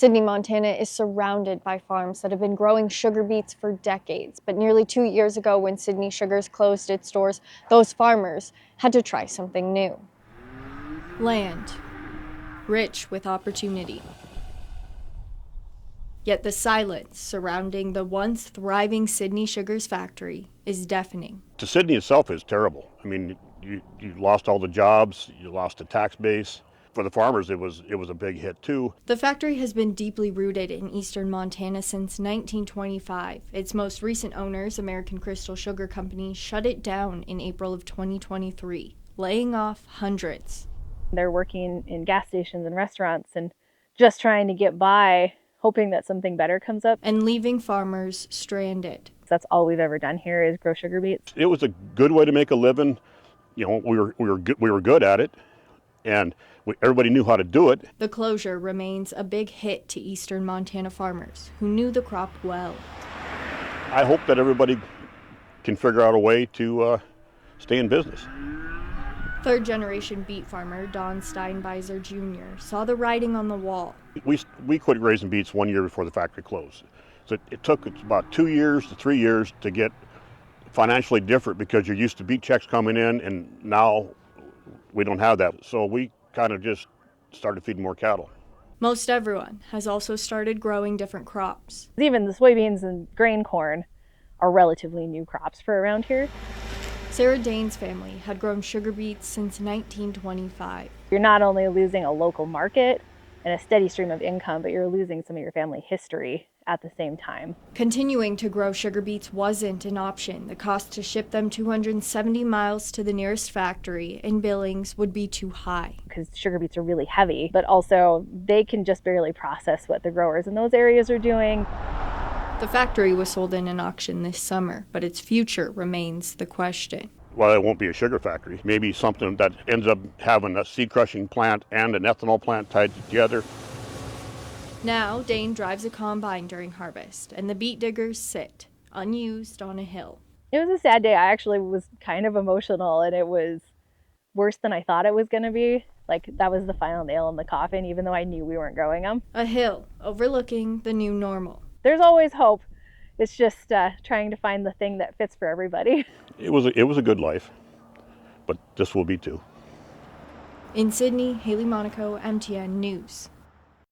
Sidney, Montana is surrounded by farms that have been growing sugar beets for decades. But nearly 2 years ago, when Sidney Sugars closed its doors, those farmers had to try something new. Land, rich with opportunity. Yet the silence surrounding the once thriving Sidney Sugars factory is deafening. To Sidney itself is terrible. I mean, you lost all the jobs, you lost the tax base. For the farmers, it was a big hit too. The factory has been deeply rooted in eastern Montana since 1925. Its most recent owners, American Crystal Sugar Company, shut it down in April of 2023, laying off hundreds. They're working in gas stations and restaurants and just trying to get by, hoping that something better comes up. And leaving farmers stranded. That's all we've ever done here is grow sugar beets. It was a good way to make a living. You know, we were good at it, and everybody knew how to do it. The closure remains a big hit to eastern Montana farmers who knew the crop well. I hope that everybody can figure out a way to stay in business. Third-generation beet farmer Don Steinbeiser Jr. saw the writing on the wall. We quit raising beets 1 year before the factory closed. So it took about 2 years to 3 years to get financially different because you're used to beet checks coming in, and now we don't have that. So we kind of just started feeding more cattle. Most everyone has also started growing different crops. Even the soybeans and grain corn are relatively new crops for around here. Sarah Dane's family had grown sugar beets since 1925. You're not only losing a local market and a steady stream of income, but you're losing some of your family history at the same time. Continuing to grow sugar beets wasn't an option. The cost to ship them 270 miles to the nearest factory in Billings would be too high. Because sugar beets are really heavy, but also they can just barely process what the growers in those areas are doing. The factory was sold in an auction this summer, but its future remains the question. Well, it won't be a sugar factory. Maybe something that ends up having a seed crushing plant and an ethanol plant tied together. Now, Dane drives a combine during harvest, and the beet diggers sit, unused, on a hill. It was a sad day. I actually was kind of emotional, and it was worse than I thought it was going to be. Like, that was the final nail in the coffin, even though I knew we weren't growing them. A hill overlooking the new normal. There's always hope. It's just trying to find the thing that fits for everybody. It was a good life, but this will be too. In Sidney, Haley Monaco, MTN News.